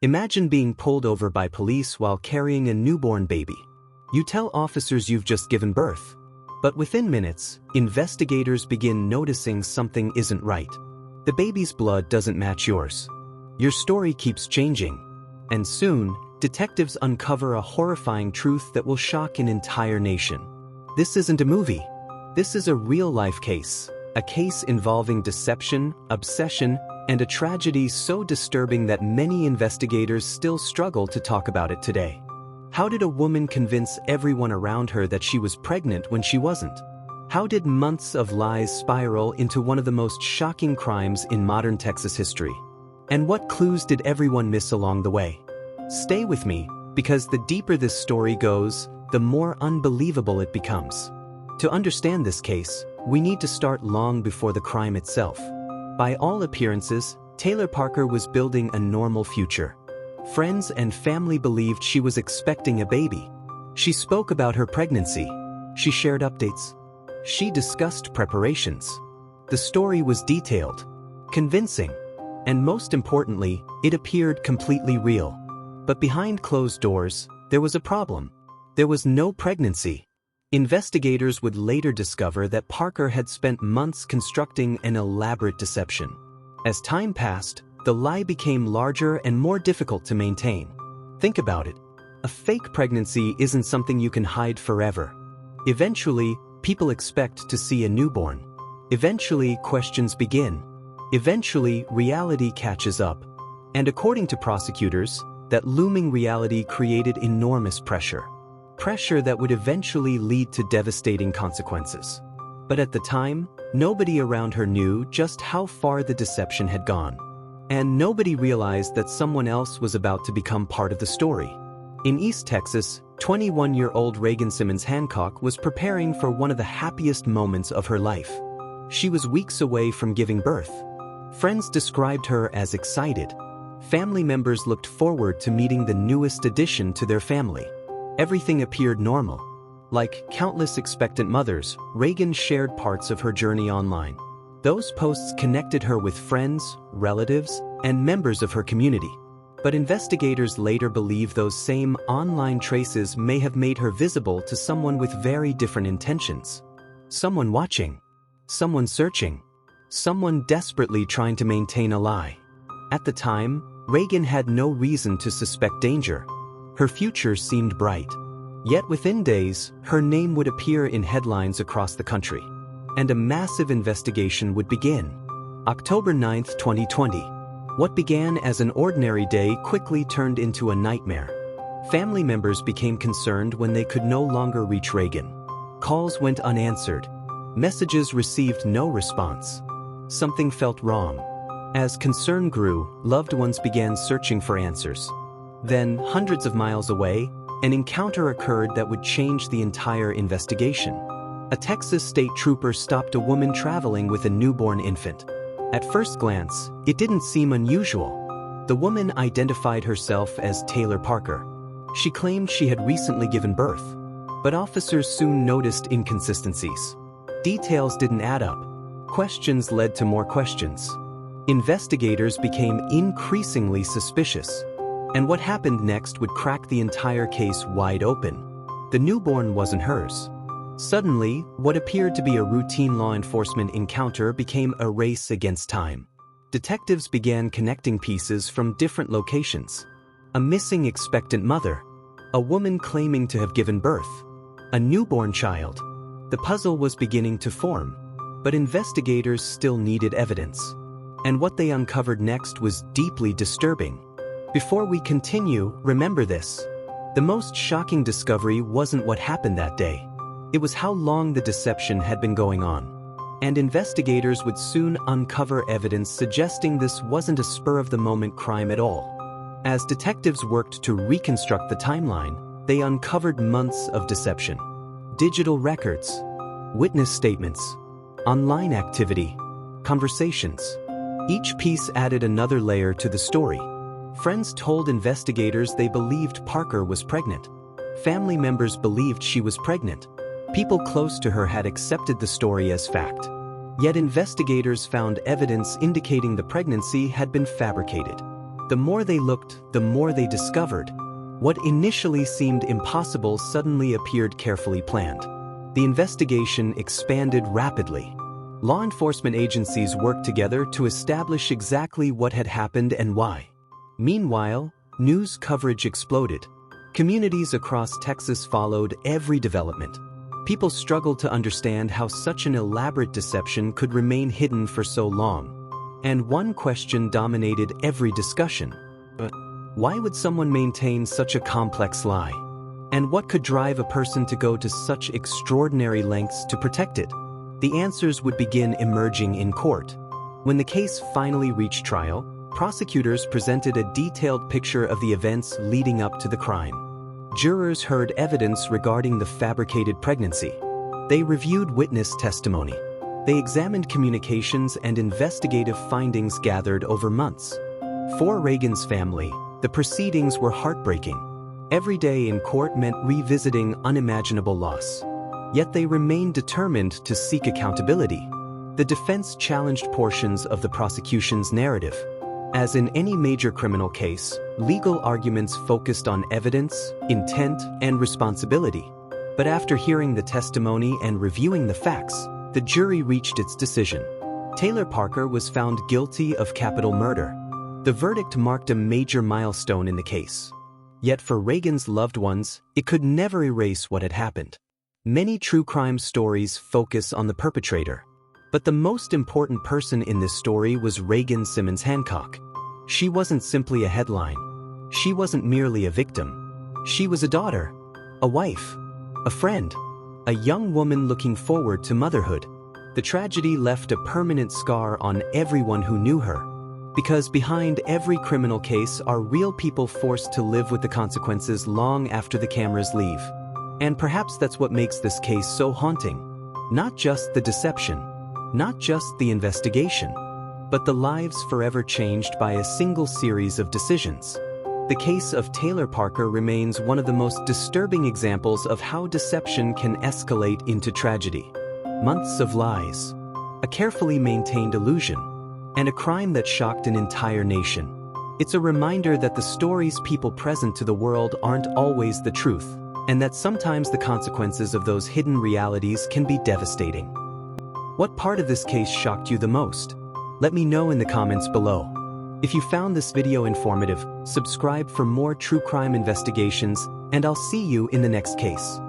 Imagine being pulled over by police while carrying a newborn baby. You tell officers you've just given birth. But within minutes, investigators begin noticing something isn't right. The baby's blood doesn't match yours. Your story keeps changing. And soon, detectives uncover a horrifying truth that will shock an entire nation. This isn't a movie. This is a real-life case. A case involving deception, obsession, and a tragedy so disturbing that many investigators still struggle to talk about it today. How did a woman convince everyone around her that she was pregnant when she wasn't? How did months of lies spiral into one of the most shocking crimes in modern Texas history? And what clues did everyone miss along the way? Stay with me, because the deeper this story goes, the more unbelievable it becomes. To understand this case, we need to start long before the crime itself. By all appearances, Taylor Parker was building a normal future. Friends and family believed she was expecting a baby. She spoke about her pregnancy. She shared updates. She discussed preparations. The story was detailed, convincing, and most importantly, it appeared completely real. But behind closed doors, there was a problem. There was no pregnancy. Investigators would later discover that Parker had spent months constructing an elaborate deception. As time passed, the lie became larger and more difficult to maintain. Think about it. A fake pregnancy isn't something you can hide forever. Eventually, people expect to see a newborn. Eventually, questions begin. Eventually, reality catches up. And according to prosecutors, that looming reality created enormous pressure. Pressure that would eventually lead to devastating consequences. But at the time, nobody around her knew just how far the deception had gone. And nobody realized that someone else was about to become part of the story. In East Texas, 21-year-old Reagan Simmons Hancock was preparing for one of the happiest moments of her life. She was weeks away from giving birth. Friends described her as excited. Family members looked forward to meeting the newest addition to their family. Everything appeared normal. Like countless expectant mothers, Reagan shared parts of her journey online. Those posts connected her with friends, relatives, and members of her community. But investigators later believe those same online traces may have made her visible to someone with very different intentions. Someone watching. Someone searching. Someone desperately trying to maintain a lie. At the time, Reagan had no reason to suspect danger. Her future seemed bright. Yet within days, her name would appear in headlines across the country. And a massive investigation would begin. October 9, 2020. What began as an ordinary day quickly turned into a nightmare. Family members became concerned when they could no longer reach Reagan. Calls went unanswered. Messages received no response. Something felt wrong. As concern grew, loved ones began searching for answers. Then, hundreds of miles away, an encounter occurred that would change the entire investigation. A Texas state trooper stopped a woman traveling with a newborn infant. At first glance, it didn't seem unusual. The woman identified herself as Taylor Parker. She claimed she had recently given birth. But officers soon noticed inconsistencies. Details didn't add up. Questions led to more questions. Investigators became increasingly suspicious. And what happened next would crack the entire case wide open. The newborn wasn't hers. Suddenly, what appeared to be a routine law enforcement encounter became a race against time. Detectives began connecting pieces from different locations. A missing expectant mother. A woman claiming to have given birth. A newborn child. The puzzle was beginning to form. But investigators still needed evidence. And what they uncovered next was deeply disturbing. Before we continue, remember this. The most shocking discovery wasn't what happened that day. It was how long the deception had been going on. And investigators would soon uncover evidence suggesting this wasn't a spur-of-the-moment crime at all. As detectives worked to reconstruct the timeline, they uncovered months of deception. Digital records, witness statements, online activity, conversations. Each piece added another layer to the story. Friends told investigators they believed Parker was pregnant. Family members believed she was pregnant. People close to her had accepted the story as fact. Yet investigators found evidence indicating the pregnancy had been fabricated. The more they looked, the more they discovered. What initially seemed impossible suddenly appeared carefully planned. The investigation expanded rapidly. Law enforcement agencies worked together to establish exactly what had happened and why. Meanwhile, news coverage exploded. Communities across Texas followed every development. People struggled to understand how such an elaborate deception could remain hidden for so long. And one question dominated every discussion. Why would someone maintain such a complex lie? And what could drive a person to go to such extraordinary lengths to protect it? The answers would begin emerging in court. When the case finally reached trial, prosecutors presented a detailed picture of the events leading up to the crime. Jurors heard evidence regarding the fabricated pregnancy. They reviewed witness testimony. They examined communications and investigative findings gathered over months. For Reagan's family, the proceedings were heartbreaking. Every day in court meant revisiting unimaginable loss. Yet they remained determined to seek accountability. The defense challenged portions of the prosecution's narrative. As in any major criminal case, legal arguments focused on evidence, intent, and responsibility. But after hearing the testimony and reviewing the facts, the jury reached its decision. Taylor Parker was found guilty of capital murder. The verdict marked a major milestone in the case. Yet for Reagan's loved ones, it could never erase what had happened. Many true crime stories focus on the perpetrator. But the most important person in this story was Reagan Simmons Hancock. She wasn't simply a headline. She wasn't merely a victim. She was a daughter, a wife, a friend, a young woman looking forward to motherhood. The tragedy left a permanent scar on everyone who knew her. Because behind every criminal case are real people forced to live with the consequences long after the cameras leave. And perhaps that's what makes this case so haunting. Not just the deception, not just the investigation, but the lives forever changed by a single series of decisions. The case of Taylor Parker remains one of the most disturbing examples of how deception can escalate into tragedy. Months of lies, a carefully maintained illusion, and a crime that shocked an entire nation. It's a reminder that the stories people present to the world aren't always the truth, and that sometimes the consequences of those hidden realities can be devastating. What part of this case shocked you the most? Let me know in the comments below. If you found this video informative, subscribe for more true crime investigations, and I'll see you in the next case.